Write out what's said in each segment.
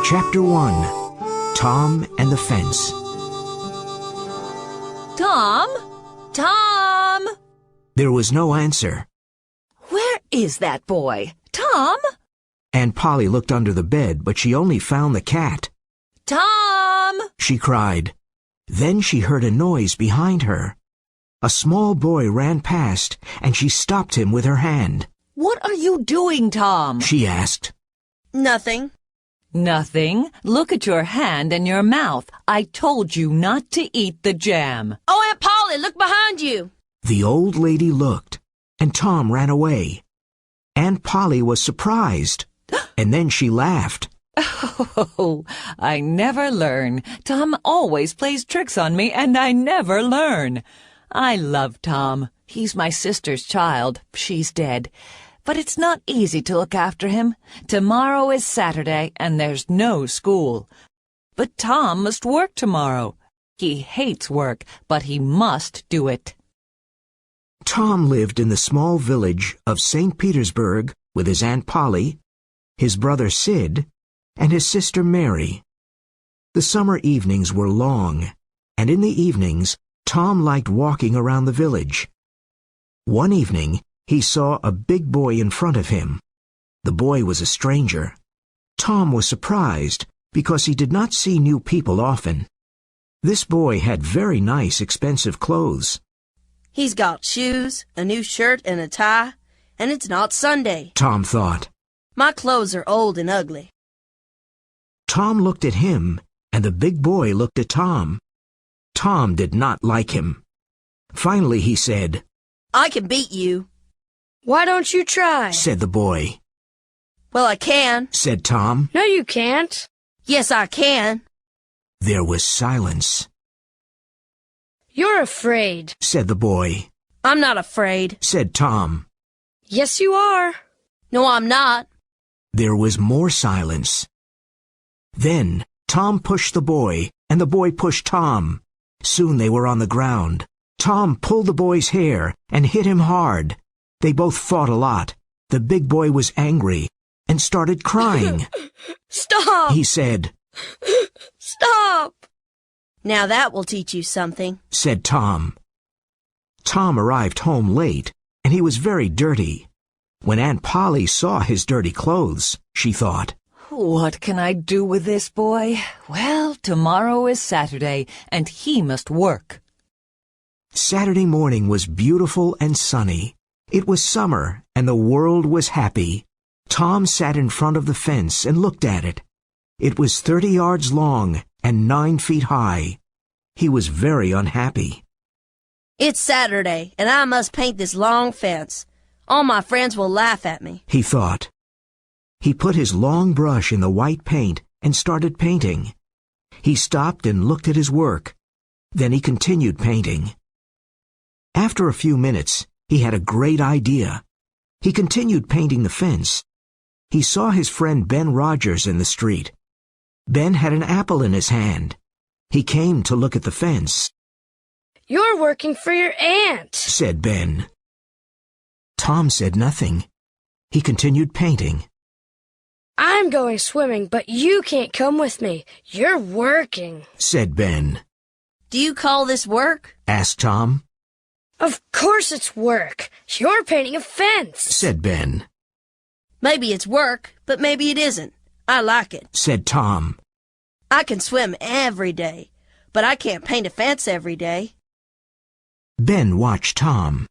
Chapter 1. Tom and the Fence. Tom? Tom? There was no answer. Where is that boy? Tom? Aunt Polly looked under the bed, but she only found the cat. Tom! She cried. Then she heard a noise behind her. A small boy ran past, and she stopped him with her hand. What are you doing, Tom? She asked. Nothing. Nothing. Look at your hand and your mouth. I told you not to eat the jam. Oh, Aunt Polly, look behind you. The old lady looked, and Tom ran away. Aunt Polly was surprised, and then she laughed. Oh, I never learn. Tom always plays tricks on me, and I never learn. I love Tom. He's my sister's child. She's dead. But it's not easy to look after him. Tomorrow is Saturday, and there's no school. But Tom must work tomorrow. He hates work, but he must do it. Tom lived in the small village of St. Petersburg with his Aunt Polly, his brother Sid, and his sister Mary. The summer evenings were long, and in the evenings, Tom liked walking around the village. One evening, he saw a big boy in front of him. The boy was a stranger. Tom was surprised because he did not see new people often. This boy had very nice, expensive clothes. He's got shoes, a new shirt and a tie, and it's not Sunday, Tom thought. My clothes are old and ugly. Tom looked at him, and the big boy looked at Tom. Tom did not like him. Finally he said, I can beat you. Why don't you try? Said the boy. Well, I can. Said Tom. No, you can't. Yes, I can. There was silence. You're afraid. Said the boy. I'm not afraid. Said Tom. Yes, you are. No, I'm not. There was more silence. Then Tom pushed the boy, and the boy pushed Tom. Soon they were on the ground. Tom pulled the boy's hair and hit him hard. They both fought a lot. The big boy was angry and started crying. Stop! He said. Stop! Now that will teach you something, said Tom. Tom arrived home late, and he was very dirty. When Aunt Polly saw his dirty clothes, she thought, What can I do with this boy? Well, tomorrow is Saturday, and he must work. Saturday morning was beautiful and sunny. It was summer, and the world was happy. Tom sat in front of the fence and looked at it. It was 30 yards long and 9 feet high. He was very unhappy. It's Saturday, and I must paint this long fence. All my friends will laugh at me, he thought. He put his long brush in the white paint and started painting. He stopped and looked at his work. Then he continued painting. After a few minutes, he had a great idea. He continued painting the fence. He saw his friend Ben Rogers in the street. Ben had an apple in his hand. He came to look at the fence. You're working for your aunt, said Ben. Tom said nothing. He continued painting. I'm going swimming, but you can't come with me. You're working, said Ben. Do you call this work? Asked Tom. Of course it's work. You're painting a fence, said Ben. Maybe it's work, but maybe it isn't. I like it, said Tom. I can swim every day, but I can't paint a fence every day. Ben watched Tom.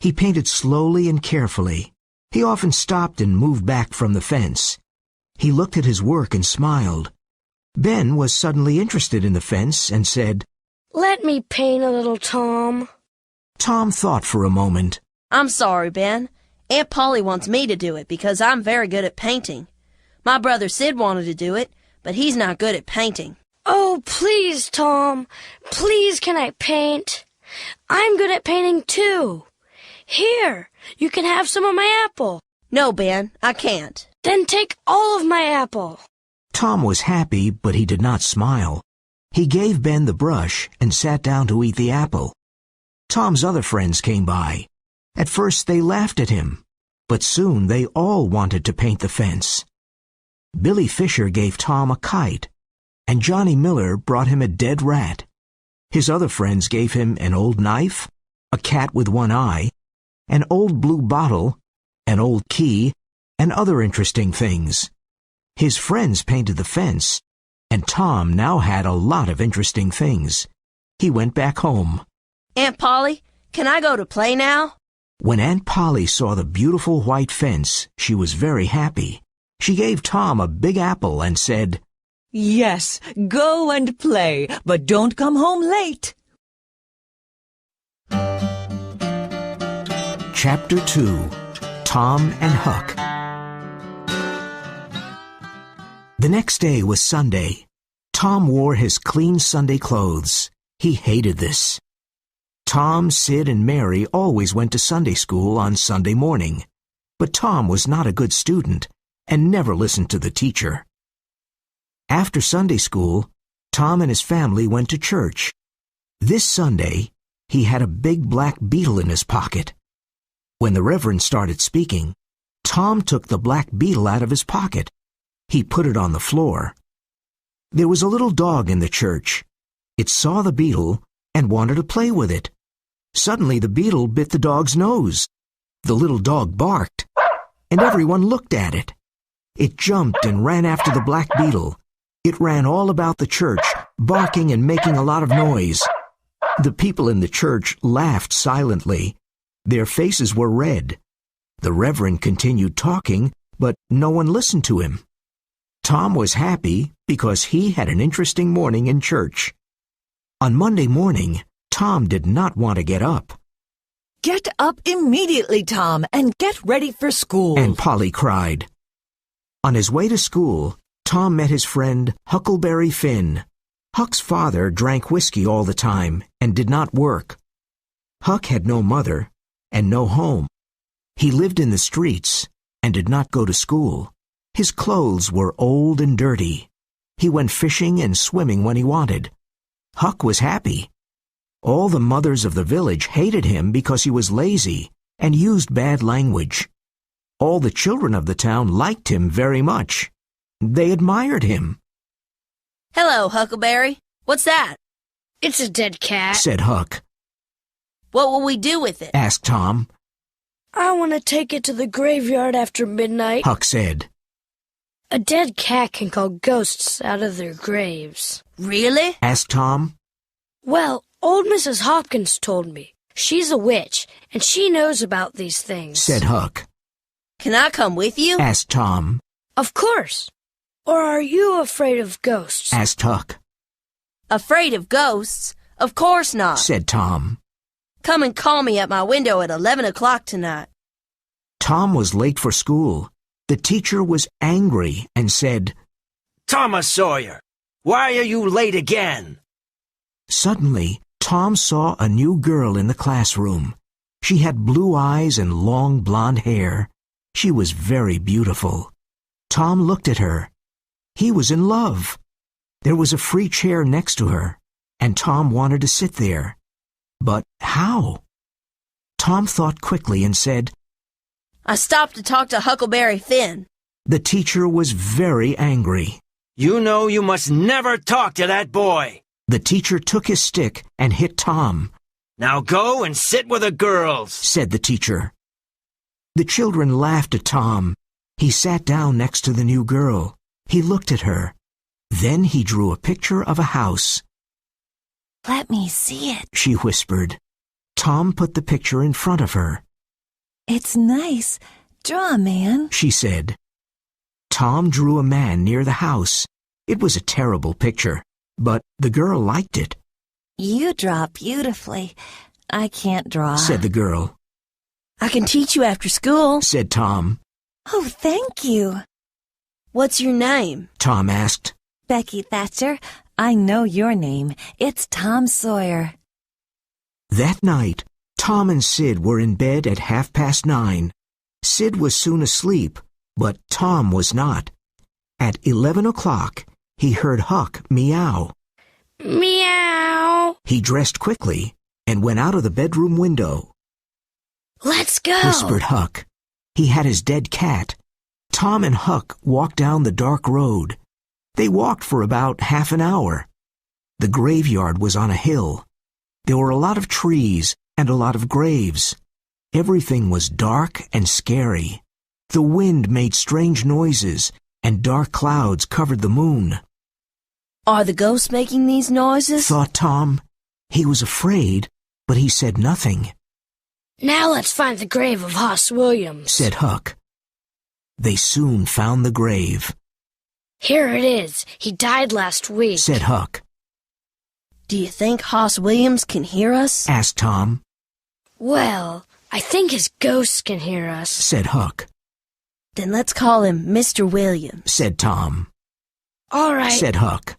He painted slowly and carefully. He often stopped and moved back from the fence. He looked at his work and smiled. Ben was suddenly interested in the fence and said, Let me paint a little, Tom. Tom thought for a moment. I'm sorry, Ben. Aunt Polly wants me to do it because I'm very good at painting. My brother Sid wanted to do it, but he's not good at painting. Oh, please, Tom. Please, can I paint? I'm good at painting, too. Here, you can have some of my apple. No, Ben, I can't. Then take all of my apple. Tom was happy, but he did not smile. He gave Ben the brush and sat down to eat the apple. Tom's other friends came by. At first they laughed at him, but soon they all wanted to paint the fence. Billy Fisher gave Tom a kite, and Johnny Miller brought him a dead rat. His other friends gave him an old knife, a cat with one eye, an old blue bottle, an old key, and other interesting things. His friends painted the fence, and Tom now had a lot of interesting things. He went back home. Aunt Polly, can I go to play now? When Aunt Polly saw the beautiful white fence, she was very happy. She gave Tom a big apple and said, Yes, go and play, but don't come home late. Chapter 2. Tom and Huck. The next day was Sunday. Tom wore his clean Sunday clothes. He hated this. Tom, Sid, and Mary always went to Sunday school on Sunday morning, but Tom was not a good student and never listened to the teacher. After Sunday school, Tom and his family went to church. This Sunday, he had a big black beetle in his pocket. When the Reverend started speaking, Tom took the black beetle out of his pocket. He put it on the floor. There was a little dog in the church. It saw the beetle and wanted to play with it. Suddenly the beetle bit the dog's nose. The little dog barked, and everyone looked at it. It jumped and ran after the black beetle. It ran all about the church, barking and making a lot of noise. The people in the church laughed silently. Their faces were red. The Reverend continued talking, but no one listened to him. Tom was happy because he had an interesting morning in church. On Monday morning, Tom did not want to get up. Get up immediately, Tom, and get ready for school. Aunt Polly cried. On his way to school, Tom met his friend Huckleberry Finn. Huck's father drank whiskey all the time and did not work. Huck had no mother and no home. He lived in the streets and did not go to school. His clothes were old and dirty. He went fishing and swimming when he wanted. Huck was happy. All the mothers of the village hated him because he was lazy and used bad language. All the children of the town liked him very much. They admired him. Hello, Huckleberry. What's that? It's a dead cat. Said Huck. What will we do with it? Asked Tom. I want to take it to the graveyard after midnight. Huck said. A dead cat can call ghosts out of their graves. Really? Asked Tom. Well, old Mrs. Hopkins told me. She's a witch, and she knows about these things. Said Huck. Can I come with you? Asked Tom. Of course. Or are you afraid of ghosts? Asked Huck. Afraid of ghosts? Of course not. Said Tom. Come and call me at my window at 11 o'clock tonight. Tom was late for school. The teacher was angry and said, Thomas Sawyer, why are you late again? Suddenly, Tom saw a new girl in the classroom. She had blue eyes and long blonde hair. She was very beautiful. Tom looked at her. He was in love. There was a free chair next to her, and Tom wanted to sit there. But how? Tom thought quickly and said, I stopped to talk to Huckleberry Finn. The teacher was very angry. You know you must never talk to that boy. The teacher took his stick and hit Tom. Now go and sit with the girls, said the teacher. The children laughed at Tom. He sat down next to the new girl. He looked at her. Then he drew a picture of a house. Let me see it. She whispered. Tom put the picture in front of her. It's nice. Draw a man, she said. Tom drew a man near the house. It was a terrible picture, but the girl liked it. You draw beautifully. I can't draw, said the girl. I can teach you after school, said Tom. Oh, thank you. What's your name? Tom asked. Becky Thatcher. I know your name. It's Tom Sawyer. That night, Tom and Sid were in bed at 9:30. Sid was soon asleep, but Tom was not. At 11 o'clock, he heard Huck meow. Meow. He dressed quickly and went out of the bedroom window. Let's go, Whispered Huck. He had his dead cat. Tom and Huck walked down the dark road. They walked for about half an hour. The graveyard was on a hill. There were a lot of trees and a lot of graves. Everything was dark and scary. The wind made strange noises, and dark clouds covered the moon. Are the ghosts making these noises? Thought Tom. He was afraid, but he said nothing. Now let's find the grave of Hoss Williams, Said Huck. They soon found the grave. Here it is. He died last week, Said Huck. Do you think Hoss Williams can hear us? Asked Tom. Well, I think his ghosts can hear us, Said Huck. Then let's call him Mr. Williams. Said Tom. All right, Said Huck.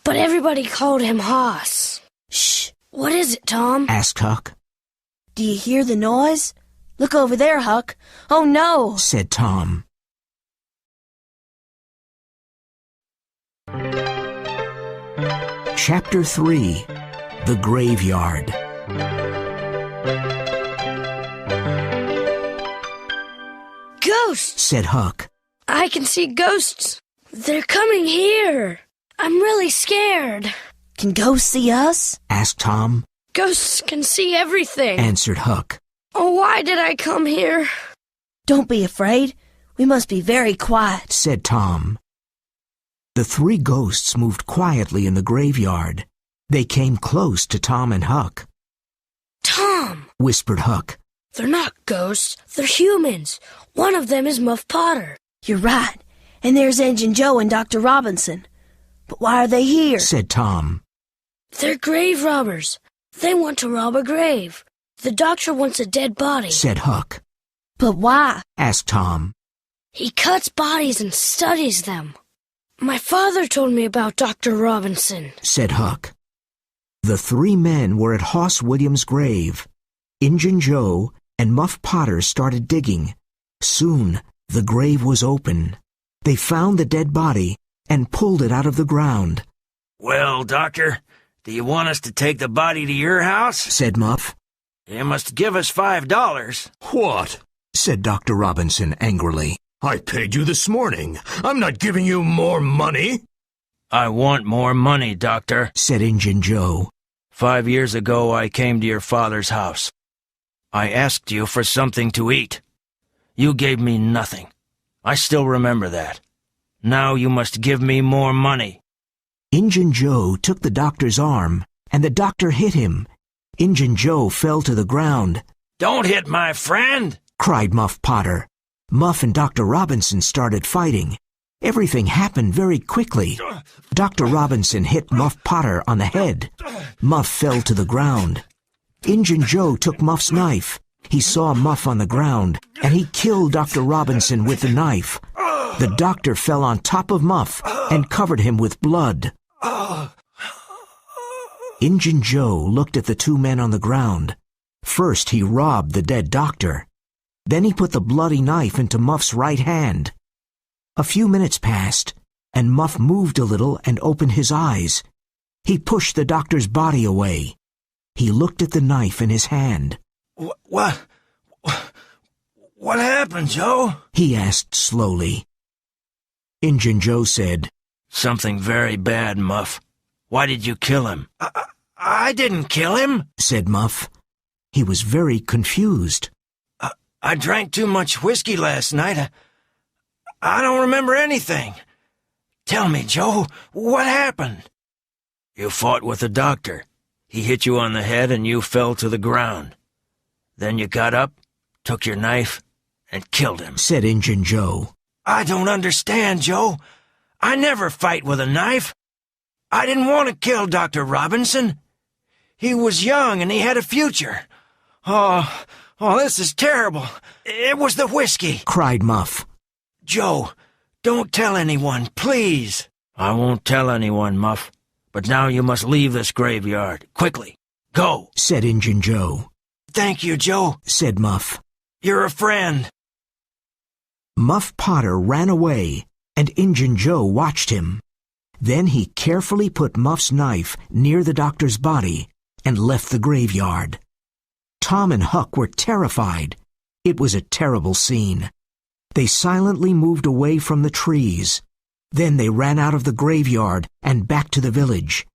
but everybody called him Hoss. Shh. What is it, Tom? Asked Huck. Do you hear the noise? Look over there, Huck. Oh, no. Said Tom. Chapter 3. The Graveyard. Ghosts! Said Huck. I can see ghosts. They're coming here. I'm really scared. Can ghosts see us? Asked Tom. Ghosts can see everything. Answered Huck. Oh, why did I come here? Don't be afraid. We must be very quiet. Said Tom. The three ghosts moved quietly in the graveyard. They came close to Tom and Huck. Tom! Whispered Huck. They're not ghosts. They're humans. One of them is Muff Potter. You're right. And there's Engine Joe and Dr. Robinson. But why are they here? Said Tom. They're grave robbers. They want to rob a grave. The doctor wants a dead body. Said Huck. But why? Asked Tom. He cuts bodies and studies them. My father told me about Dr. Robinson. Said Huck. The three men were at Hoss Williams' grave. Injun Joe and Muff Potter started digging. Soon the grave was open. They found the dead body and pulled it out of the ground. Well, Doctor, do you want us to take the body to your house? Said Muff. You must give us $5. What? Said Dr. Robinson angrily. I paid you this morning. I'm not giving you more money. I want more money, Doctor. Said Injun Joe. 5 years ago, I came to your father's house. I asked you for something to eat. You gave me nothing. I still remember that. Now you must give me more money. Injun Joe took the doctor's arm, and the doctor hit him. Injun Joe fell to the ground. Don't hit my friend! Cried Muff Potter. Muff and Dr. Robinson started fighting. Everything happened very quickly. Dr. Robinson hit Muff Potter on the head. Muff fell to the ground. Injun Joe took Muff's knife. He saw Muff on the ground, and he killed Dr. Robinson with the knife. The doctor fell on top of Muff and covered him with blood. Injun Joe looked at the two men on the ground. First he robbed the dead doctor. Then he put the bloody knife into Muff's right hand. A few minutes passed, and Muff moved a little and opened his eyes. He pushed the doctor's body away. He looked at the knife in his hand. What happened, Joe? He asked slowly. Injun Joe said, Something very bad, Muff. Why did you kill him? I didn't kill him, said Muff. He was very confused. I drank too much whiskey last night. I don't remember anything. Tell me, Joe, what happened? You fought with the doctor. He hit you on the head and you fell to the ground. Then you got up, took your knife, and killed him, said Injun Joe. I don't understand, Joe. I never fight with a knife. I didn't want to kill Dr. Robinson. He was young and he had a future. Oh, this is terrible. It was the whiskey, cried Muff. Joe, don't tell anyone, please. I won't tell anyone, Muff. But now you must leave this graveyard. Quickly. Go, said Injun Joe. Thank you, Joe, said Muff. You're a friend. Muff Potter ran away, and Injun Joe watched him. Then he carefully put Muff's knife near the doctor's body and left the graveyard. Tom and Huck were terrified. It was a terrible scene. They silently moved away from the trees. Then they ran out of the graveyard and back to the village.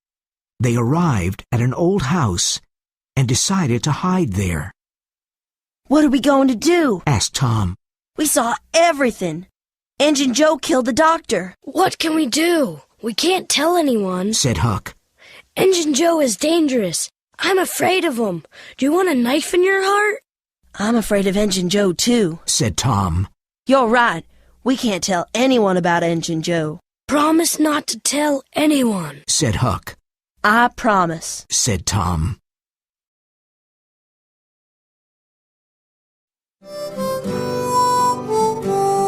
They arrived at an old house and decided to hide there. "What are we going to do?" asked Tom. "We saw everything. Injun Joe killed the doctor." What can we do? We can't tell anyone, said Huck. Injun Joe is dangerous. I'm afraid of him. Do you want a knife in your heart? "I'm afraid of Injun Joe, too," said Tom. "You're right. We can't tell anyone about Injun Joe." Promise not to tell anyone, said Huck. "I promise," said Tom.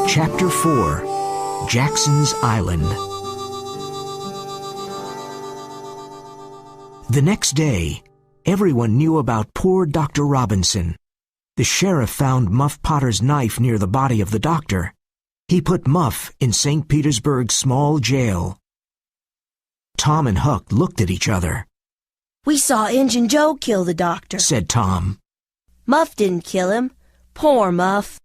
Chapter 4. Jackson's Island. The next day, everyone knew about poor Dr. Robinson. The sheriff found Muff Potter's knife near the body of the doctor. He put Muff in St. Petersburg's small jail. Tom and Huck looked at each other. "We saw Injun Joe kill the doctor," said Tom. "Muff didn't kill him. Poor Muff."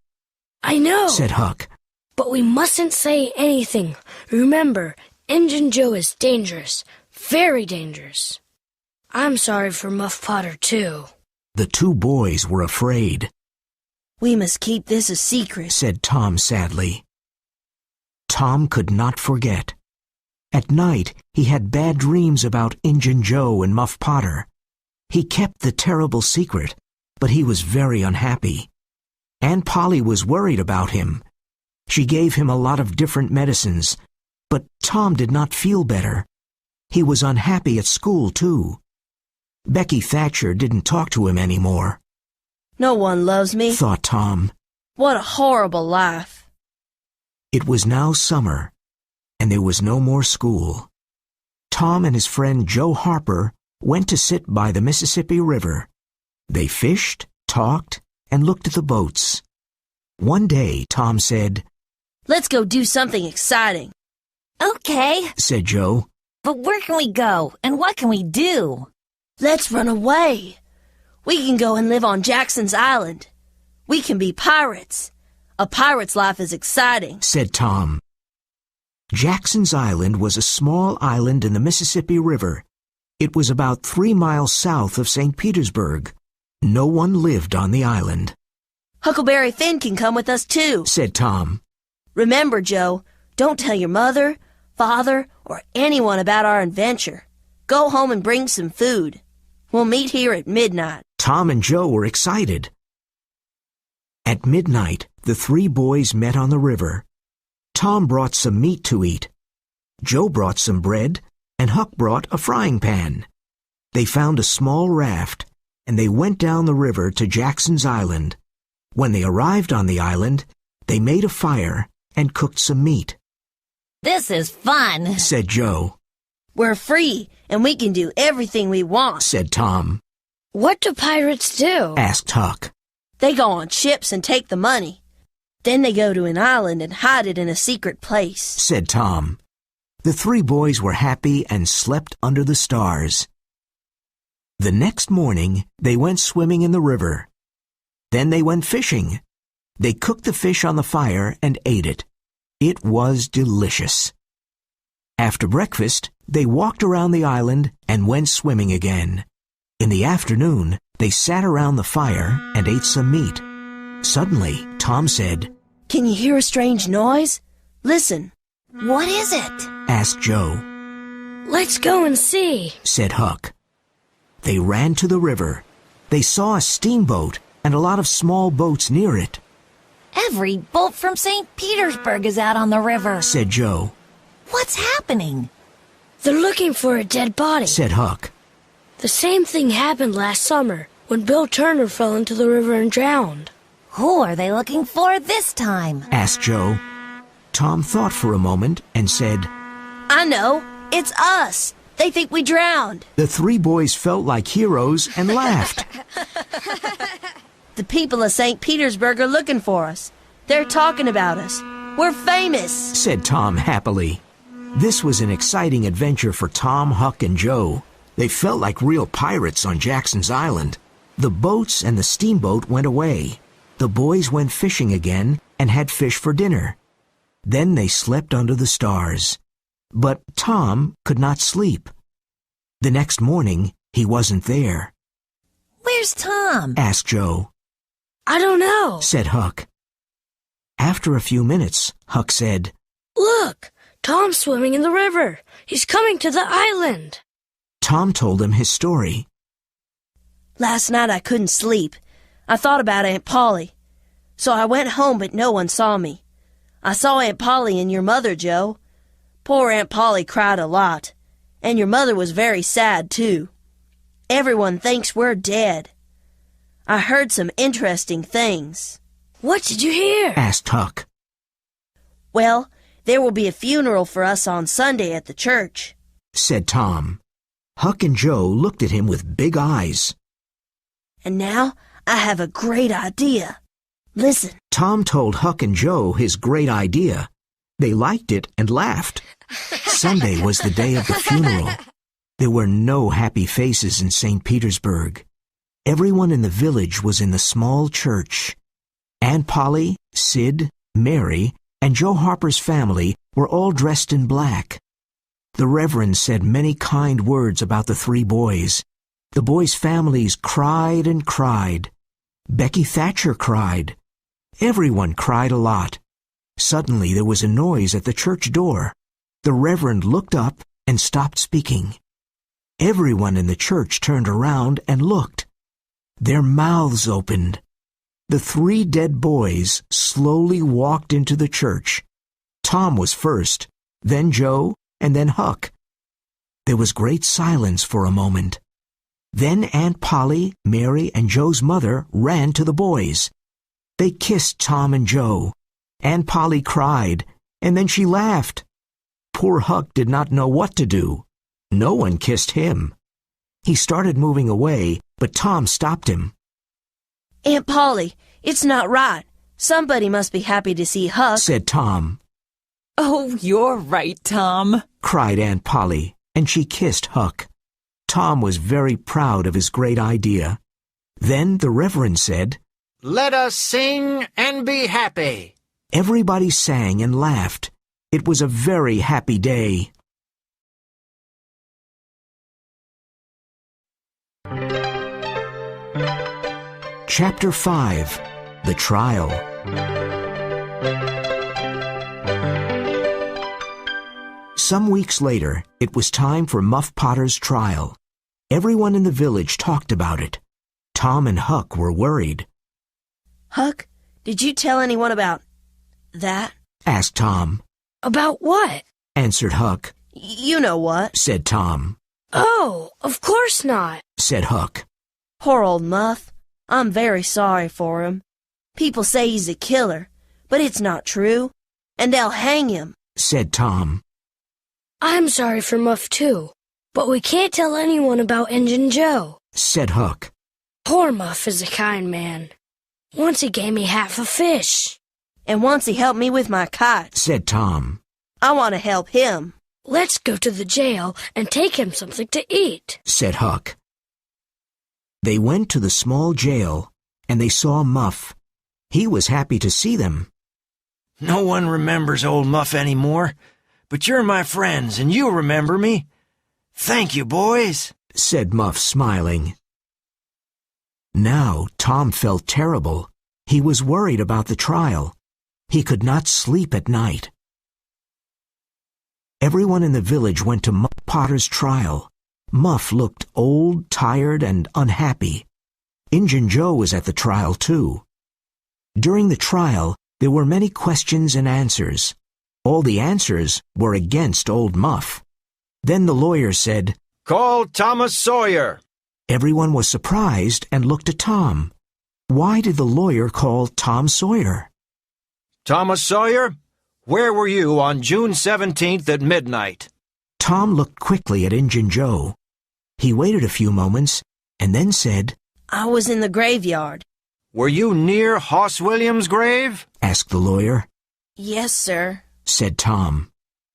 I know, said Huck. But we mustn't say anything. Remember, Injun Joe is dangerous. Very dangerous. I'm sorry for Muff Potter, too. The two boys were afraid. "We must keep this a secret," said Tom sadly. Tom could not forget. At night, he had bad dreams about Injun Joe and Muff Potter. He kept the terrible secret, but he was very unhappy. Aunt Polly was worried about him. She gave him a lot of different medicines, but Tom did not feel better. He was unhappy at school, too. Becky Thatcher didn't talk to him anymore. "No one loves me," thought Tom. "What a horrible life." It was now summer, and there was no more school. Tom and his friend Joe Harper went to sit by the Mississippi River. They fished, talked, and looked at the boats. One day, Tom said, "Let's go do something exciting." Okay, said Joe. but where can we go, and what can we do? "Let's run away. We can go and live on Jackson's Island. We can be pirates. A pirate's life is exciting," said Tom. Jackson's Island was a small island in the Mississippi River. It was about 3 miles south of St. Petersburg. No one lived on the island. "Huckleberry Finn can come with us, too," said Tom. "Remember, Joe, don't tell your mother, father, or anyone about our adventure. Go home and bring some food. We'll meet here at midnight." Tom and Joe were excited. At midnight, the 3 boys met on the river. Tom brought some meat to eat. Joe brought some bread, and Huck brought a frying pan. They found a small raft, and they went down the river to Jackson's Island. When they arrived on the island, they made a fire and cooked some meat. This is fun, said Joe. "We're free, and we can do everything we want," said Tom. What do pirates do? Asked Huck. "They go on ships and take the money. Then they go to an island and hide it in a secret place," said Tom. The 3 boys were happy and slept under the stars. The next morning, they went swimming in the river. Then they went fishing. They cooked the fish on the fire and ate it. It was delicious. After breakfast, they walked around the island and went swimming again. In the afternoon, they sat around the fire and ate some meat. Suddenly, Tom said, "Can you hear a strange noise? Listen." What is it? asked Joe. Let's go and see, said Huck. They ran to the river. They saw a steamboat and a lot of small boats near it, Every boat from St. Petersburg is out on the river, said Joe. What's happening? They're looking for a dead body. Said Huck. The same thing happened last summer when Bill Turner fell into the river and drowned. Who are they looking for this time? Asked Joe. Tom thought for a moment and said, "I know. It's us. They think we drowned." The 3 boys felt like heroes and laughed. "The people of St. Petersburg are looking for us. They're talking about us. We're famous," said Tom happily. This was an exciting adventure for Tom, Huck, and Joe. They felt like real pirates on Jackson's Island. The boats and the steamboat went away. The boys went fishing again and had fish for dinner. Then they slept under the stars. But Tom could not sleep. The next morning, he wasn't there. Where's Tom? Asked Joe. I don't know, Said Huck. After a few minutes, Huck said, Look, Tom's swimming in the river. He's coming to the island. Tom told him his story. Last night I couldn't sleep. I thought about Aunt Polly. So I went home, but no one saw me. I saw Aunt Polly and your mother, Joe. Poor Aunt Polly cried a lot. And your mother was very sad, too. Everyone thinks we're dead. I heard some interesting things. What did you hear? Asked Huck. Well, there will be a funeral for us on Sunday at the church, Said Tom. Huck and Joe looked at him with big eyes. And now I have a great idea. Listen. Tom told Huck and Joe his great idea. They liked it and laughed. Sunday was the day of the funeral. There were no happy faces in St. Petersburg. Everyone in the village was in the small church. Aunt Polly, Sid, Mary, and Joe Harper's family were all dressed in black. The Reverend said many kind words about the three boys. The boys' families cried and cried. Becky Thatcher cried. Everyone cried a lot. Suddenly there was a noise at the church door. The Reverend looked up and stopped speaking. Everyone in the church turned around and looked. Their mouths opened. The three dead boys slowly walked into the church. Tom was first, then Joe, and then Huck. There was great silence for a moment. Then Aunt Polly, Mary, and Joe's mother ran to the boys. They kissed Tom and Joe. Aunt Polly cried, and then she laughed. Poor Huck did not know what to do. No one kissed him. He started moving away, but Tom stopped him. Aunt Polly, it's not right. Somebody must be happy to see Huck, Said Tom. Oh, you're right, Tom. Cried Aunt Polly, and she kissed Huck. Tom was very proud of his great idea. Then the Reverend said, Let us sing and be happy. Everybody sang and laughed. It was a very happy day. Chapter 5. The Trial. Some weeks later, it was time for Muff Potter's trial. Everyone in the village talked about it. Tom and Huck were worried. Huck, did you tell anyone about that? Asked Tom. About what? Answered Huck. You know what, Said Tom. Oh, of course not. Said Huck. Poor old Muff. I'm very sorry for him. People say he's a killer, but it's not true. And they'll hang him, Said Tom. I'm sorry for Muff, too. But we can't tell anyone about Injun Joe. Said Huck. Poor Muff is a kind man. Once he gave me half a fish. And once he helped me with my kite. Said Tom. I want to help him. Let's go to the jail and take him something to eat. Said Huck. They went to the small jail, and they saw Muff. He was happy to see them. No one remembers old Muff anymore, but you're my friends and you remember me. Thank you, boys, Said Muff, smiling. Now Tom felt terrible. He was worried about the trial. He could not sleep at night. Everyone in the village went to Muff Potter's trial. Muff looked old, tired, and unhappy. Injun Joe was at the trial, too. During the trial, there were many questions and answers. All the answers were against old Muff. Then the lawyer said, Call Thomas Sawyer. Everyone was surprised and looked at Tom. Why did the lawyer call Tom Sawyer? Thomas Sawyer, where were you on June 17th at midnight? Tom looked quickly at Injun Joe. He waited a few moments and then said, I was in the graveyard. Were you near Hoss Williams' grave? Asked the lawyer. Yes, sir. Said Tom.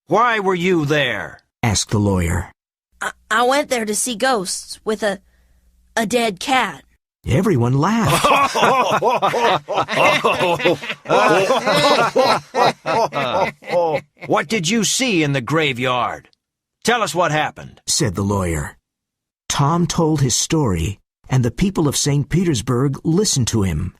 Why were you there? Asked the lawyer. I went there to see ghosts with a dead cat. Everyone laughed. What did you see in the graveyard? Tell us what happened, said the lawyer. Tom told his story, and the people of St. Petersburg listened to him.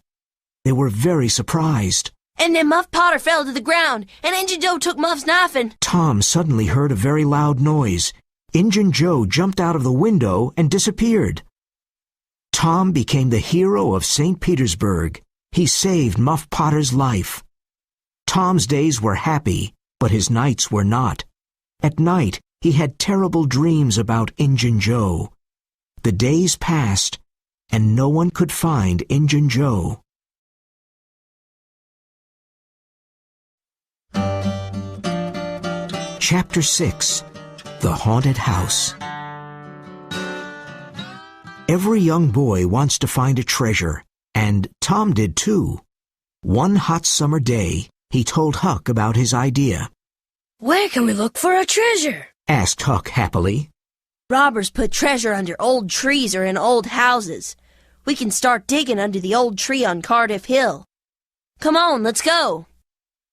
They were very surprised. And then Muff Potter fell to the ground, and Injun Joe took Muff's knife and... Tom suddenly heard a very loud noise. Injun Joe jumped out of the window and disappeared. Tom became the hero of St. Petersburg. He saved Muff Potter's life. Tom's days were happy, but his nights were not. At night, he had terrible dreams about Injun Joe. The days passed, and no one could find Injun Joe. Chapter 6. The Haunted House. Every young boy wants to find a treasure, and Tom did too. One hot summer day, he told Huck about his idea. Where can we look for a treasure? Asked Huck happily. Robbers put treasure under old trees or in old houses. We can start digging under the old tree on Cardiff Hill. Come on, let's go.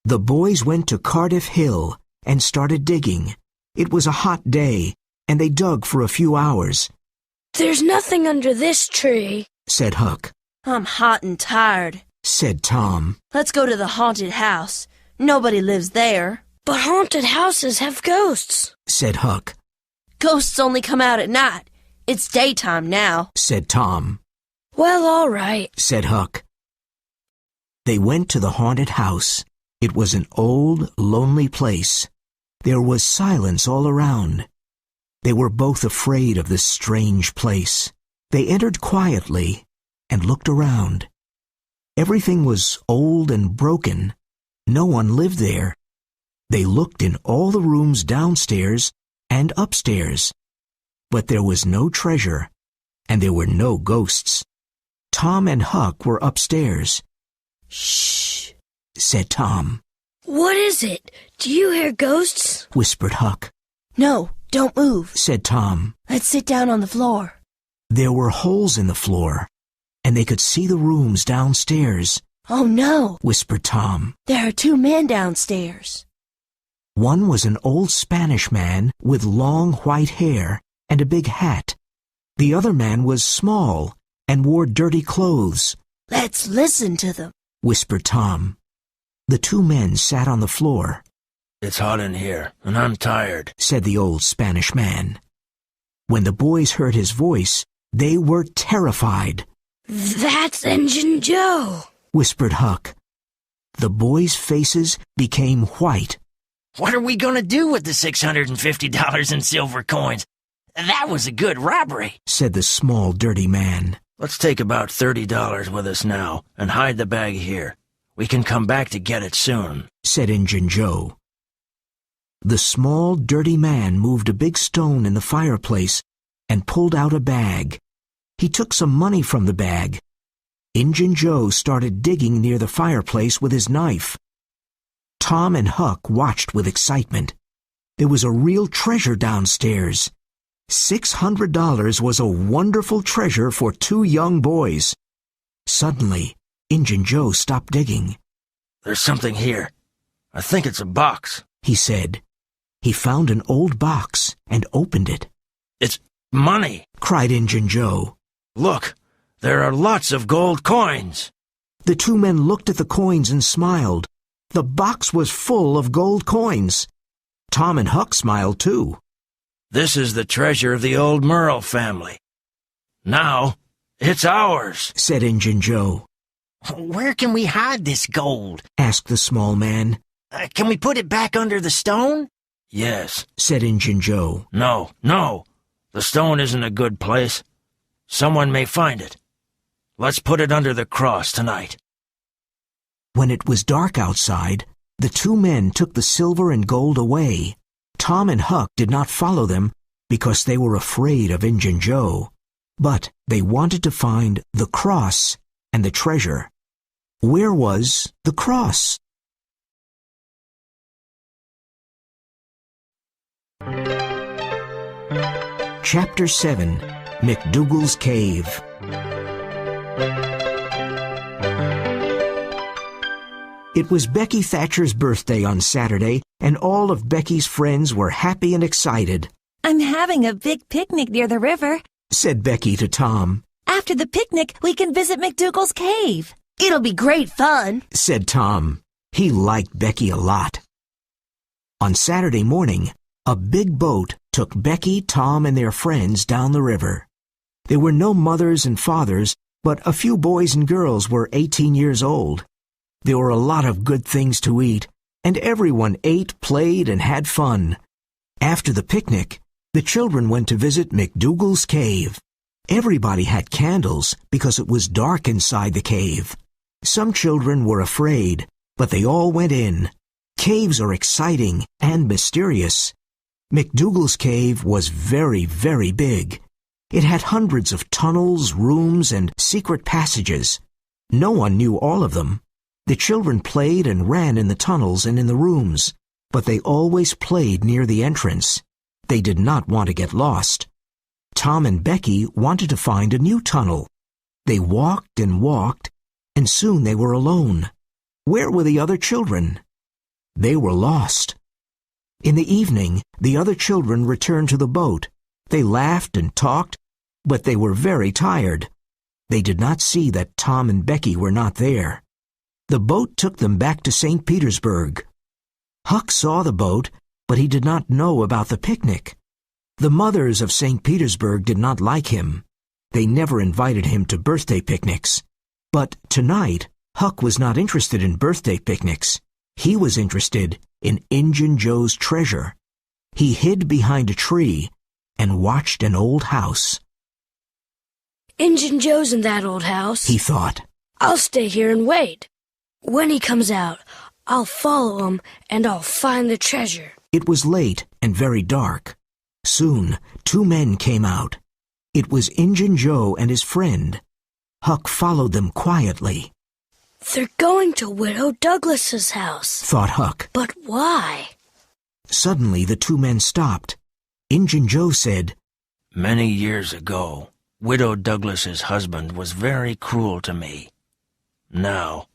The boys went to Cardiff Hill and started digging. It was a hot day, and they dug for a few hours. There's nothing under this tree, said Huck. I'm hot and tired, said Tom. Let's go to the haunted house. Nobody lives there. But haunted houses have ghosts, said Huck. Ghosts only come out at night. It's daytime now, said Tom. Well, all right, said Huck. They went to the haunted house. It was an old, lonely place. There was silence all around. They were both afraid of this strange place. They entered quietly and looked around. Everything was old and broken. No one lived there. They looked in all the rooms downstairs and upstairs. But there was no treasure, and there were no ghosts. Tom and Huck were upstairs. Shh, said Tom. What is it? Do you hear ghosts? Whispered Huck. No, don't move, said Tom. Let's sit down on the floor. There were holes in the floor, and they could see the rooms downstairs. Oh no, whispered Tom. There are two men downstairs. One was an old Spanish man with long white hair and a big hat. The other man was small and wore dirty clothes. Let's listen to them, whispered Tom. The two men sat on the floor. It's hot in here, and I'm tired, said the old Spanish man. When the boys heard his voice, they were terrified. That's Injun Joe, whispered Huck. The boys' faces became white. What are we going to do with the $650 in silver coins? That was a good robbery, said the small, dirty man. Let's take about $30 with us now and hide the bag here. We can come back to get it soon, said Injun Joe. The small, dirty man moved a big stone in the fireplace and pulled out a bag. He took some money from the bag. Injun Joe started digging near the fireplace with his knife. Tom and Huck watched with excitement. There was a real treasure downstairs. $600 was a wonderful treasure for two young boys. Suddenly, Injun Joe stopped digging. There's something here. I think it's a box, he said. He found an old box and opened it. It's money, cried Injun Joe. Look, there are lots of gold coins. The two men looked at the coins and smiled. The box was full of gold coins. Tom and Huck smiled too. This is the treasure of the old Merle family. Now, it's ours, said Injun Joe. Where can we hide this gold? Asked the small man. Can we put it back under the stone? Yes, said Injun Joe. No. The stone isn't a good place. Someone may find it. Let's put it under the cross tonight. When it was dark outside, the two men took the silver and gold away. Tom and Huck did not follow them because they were afraid of Injun Joe. But they wanted to find the cross and the treasure. Where was the cross? Chapter 7. McDougal's Cave. It was Becky Thatcher's birthday on Saturday, and all of Becky's friends were happy and excited. I'm having a big picnic near the river, said Becky to Tom. After the picnic, we can visit McDougal's cave. It'll be great fun, said Tom. He liked Becky a lot. On Saturday morning, a big boat took Becky, Tom, and their friends down the river. There were no mothers and fathers, but a few boys and girls were 18 years old. There were a lot of good things to eat, and everyone ate, played, and had fun. After the picnic, the children went to visit McDougal's cave. Everybody had candles because it was dark inside the cave. Some children were afraid, but they all went in. Caves are exciting and mysterious. McDougal's cave was very, very big. It had hundreds of tunnels, rooms, and secret passages. No one knew all of them. The children played and ran in the tunnels and in the rooms, but they always played near the entrance. They did not want to get lost. Tom and Becky wanted to find a new tunnel. They walked, and soon they were alone. Where were the other children? They were lost. In the evening, the other children returned to the boat. They laughed and talked, but they were very tired. They did not see that Tom and Becky were not there. The boat took them back to St. Petersburg. Huck saw the boat, but he did not know about the picnic. The mothers of St. Petersburg did not like him. They never invited him to birthday picnics. But tonight, Huck was not interested in birthday picnics. He was interested in Injun Joe's treasure. He hid behind a tree and watched an old house. Injun Joe's in that old house, he thought. I'll stay here and wait. When he comes out, I'll follow him and I'll find the treasure. It was late and very dark. Soon, two men came out. It was Injun Joe and his friend. Huck followed them quietly. They're going to Widow Douglas's house, thought Huck. But why? Suddenly the two men stopped. Injun Joe said, Many years ago, Widow Douglas's husband was very cruel to me. Now,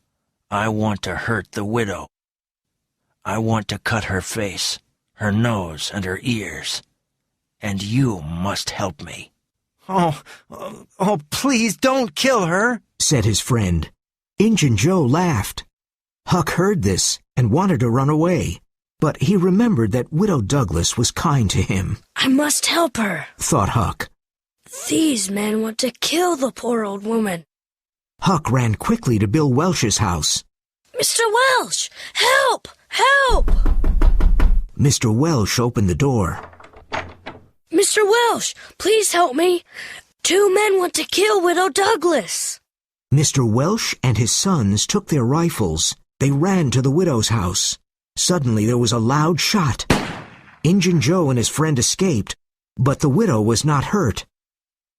I want to hurt the widow. I want to cut her face, her nose, and her ears. And you must help me. Oh, please don't kill her, said his friend. Injun Joe laughed. Huck heard this and wanted to run away, but he remembered that Widow Douglas was kind to him. I must help her, thought Huck. These men want to kill the poor old woman. Huck ran quickly to Bill Welsh's house. Mr. Welsh, help! Help! Mr. Welsh opened the door. Mr. Welsh, please help me. Two men want to kill Widow Douglas. Mr. Welsh and his sons took their rifles. They ran to the widow's house. Suddenly there was a loud shot. Injun Joe and his friend escaped, but the widow was not hurt.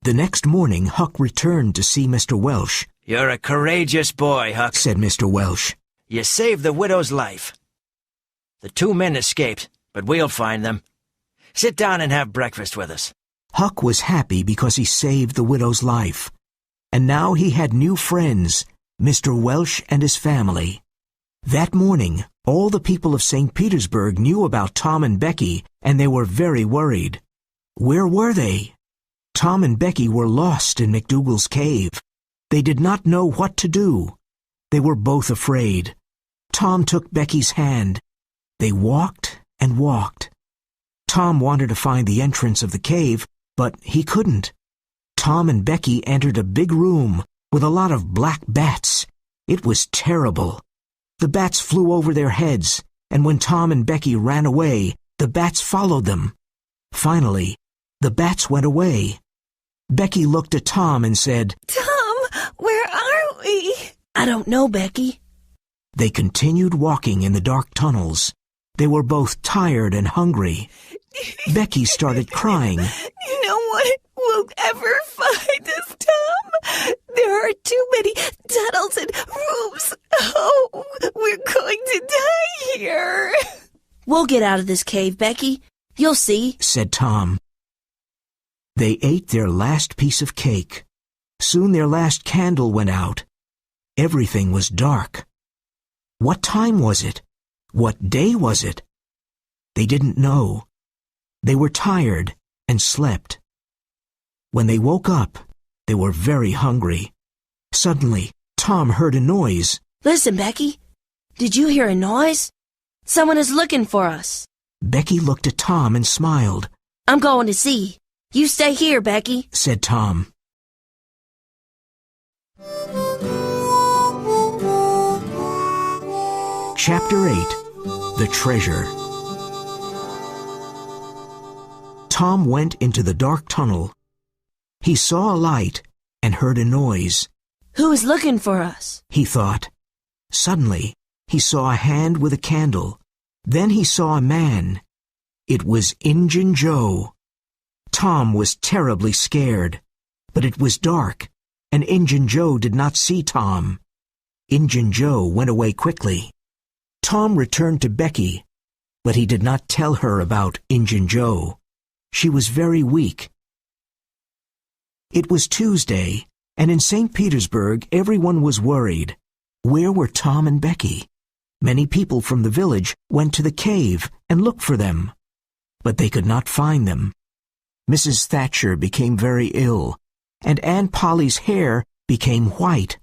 The next morning, Huck returned to see Mr. Welsh. You're a courageous boy, Huck, said Mr. Welsh. You saved the widow's life. The two men escaped, but we'll find them. Sit down and have breakfast with us. Huck was happy because he saved the widow's life. And now he had new friends, Mr. Welsh and his family. That morning, all the people of St. Petersburg knew about Tom and Becky, and they were very worried. Where were they? Tom and Becky were lost in McDougal's cave. They did not know what to do. They were both afraid. Tom took Becky's hand. They walked and walked. Tom wanted to find the entrance of the cave, but he couldn't. Tom and Becky entered a big room with a lot of black bats. It was terrible. The bats flew over their heads, and when Tom and Becky ran away, the bats followed them. Finally, the bats went away. Becky looked at Tom and said, Tom, where are we? I don't know, Becky. They continued walking in the dark tunnels. They were both tired and hungry. Becky started crying. No one will ever find us, Tom. There are too many tunnels and rooms. Oh, we're going to die here. We'll get out of this cave, Becky. You'll see, said Tom. They ate their last piece of cake. Soon their last candle went out. Everything was dark. What time was it? What day was it? They didn't know. They were tired and slept. When they woke up, they were very hungry. Suddenly, Tom heard a noise. Listen, Becky. Did you hear a noise? Someone is looking for us. Becky looked at Tom and smiled. I'm going to see. You stay here, Becky, said Tom. Chapter 8. The Treasure. Tom went into the dark tunnel. He saw a light and heard a noise. Who is looking for us? He thought. Suddenly, he saw a hand with a candle. Then he saw a man. It was Injun Joe. Tom was terribly scared, but it was dark, and Injun Joe did not see Tom. Injun Joe went away quickly. Tom returned to Becky, but he did not tell her about Injun Joe. She was very weak. It was Tuesday, and in St. Petersburg everyone was worried. Where were Tom and Becky? Many people from the village went to the cave and looked for them, but they could not find them. Mrs. Thatcher became very ill, and Aunt Polly's hair became white.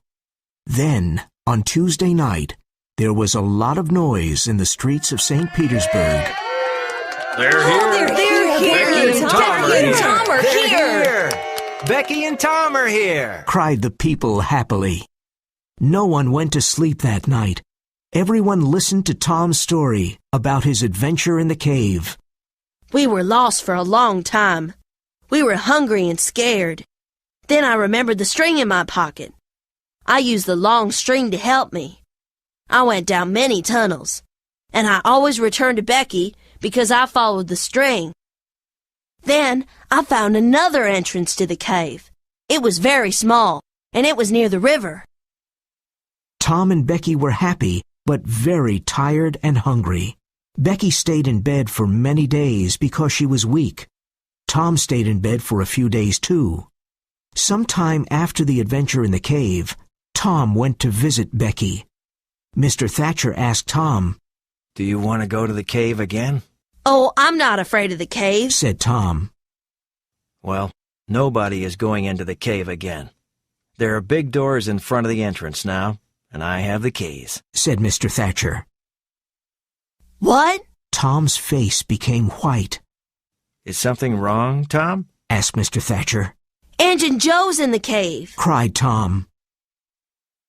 Then, on Tuesday night, there was a lot of noise in the streets of St. Petersburg. They're here. They're here. Becky and Tom are here. here. Becky and Tom are here. Cried the people happily. No one went to sleep that night. Everyone listened to Tom's story about his adventure in the cave. We were lost for a long time. We were hungry and scared. Then I remembered the string in my pocket. I used the long string to help me. I went down many tunnels, and I always returned to Becky because I followed the string. Then I found another entrance to the cave. It was very small, and it was near the river. Tom and Becky were happy, but very tired and hungry. Becky stayed in bed for many days because she was weak. Tom stayed in bed for a few days too. Sometime after the adventure in the cave, Tom went to visit Becky. Mr. Thatcher asked Tom, Do you want to go to the cave again? Oh, I'm not afraid of the cave, said Tom. Well, nobody is going into the cave again. There are big doors in front of the entrance now, and I have the keys, said Mr. Thatcher. What? Tom's face became white. Is something wrong, Tom? Asked Mr. Thatcher. Injun Joe's in the cave, cried Tom.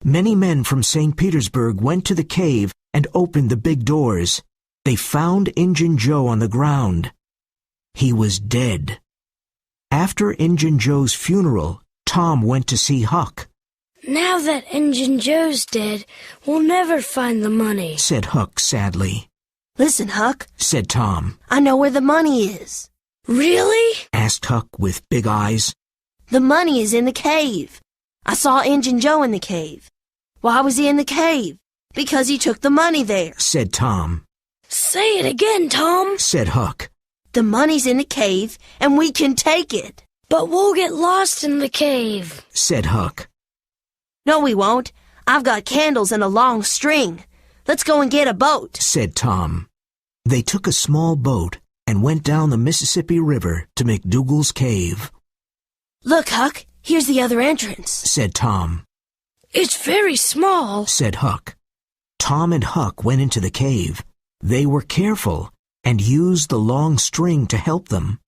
Many men from St. Petersburg went to the cave and opened the big doors. They found Injun Joe on the ground. He was dead. After Injun Joe's funeral, Tom went to see Huck. Now that Injun Joe's dead, we'll never find the money, said Huck sadly. Listen, Huck, said Tom. I know where the money is. Really? Asked Huck with big eyes. The money is in the cave. I saw Injun Joe in the cave. Why was he in the cave? Because he took the money there, said Tom. Say it again, Tom, said Huck. The money's in the cave, and we can take it. But we'll get lost in the cave, said Huck. No, we won't. I've got candles and a long string. Let's go and get a boat, said Tom. They took a small boat and went down the Mississippi River to McDougal's cave. Look, Huck, here's the other entrance, said Tom. It's very small, said Huck. Tom and Huck went into the cave. They were careful and used the long string to help them.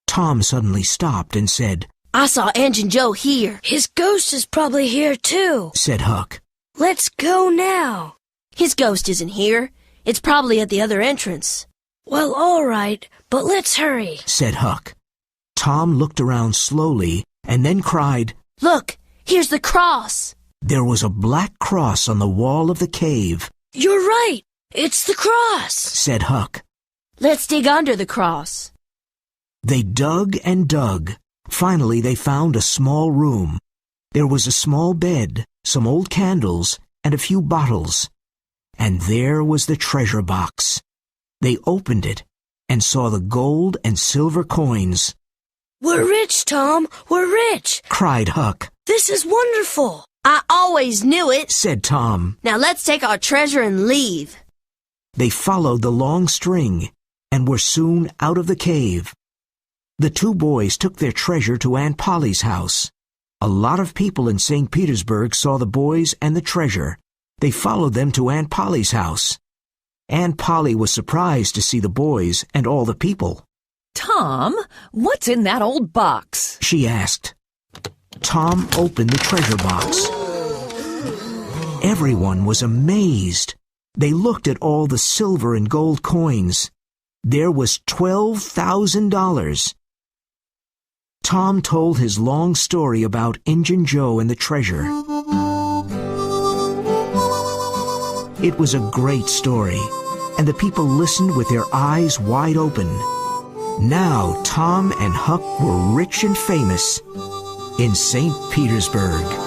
Tom suddenly stopped and said, I saw Injun Joe here, His ghost is probably here too, said Huck. Let's go now. His ghost isn't here. It's probably at the other entrance. Well, all right, but let's hurry, said Huck. Tom looked around slowly and then cried, Look, here's the cross. There was a black cross on the wall of the cave. You're right. It's the cross, said Huck. Let's dig under the cross. They dug and dug. Finally, they found a small room. There was a small bed, some old candles, and a few bottles. And there was the treasure box. They opened it and saw the gold and silver coins. We're rich, Tom. We're rich. cried Huck. This is wonderful. I always knew it, Said Tom. Now let's take our treasure and leave. They followed the long string and were soon out of the cave. The two boys took their treasure to Aunt Polly's house. A lot of people in St. Petersburg saw the boys and the treasure. They followed them to Aunt Polly's house. Aunt Polly was surprised to see the boys and all the people. Tom, what's in that old box? She asked. Tom opened the treasure box. Everyone was amazed. They looked at all the silver and gold coins. There was $12,000. Tom told his long story about Injun Joe and the treasure. It was a great story, and the people listened with their eyes wide open. Now Tom and Huck were rich and famous in St. Petersburg.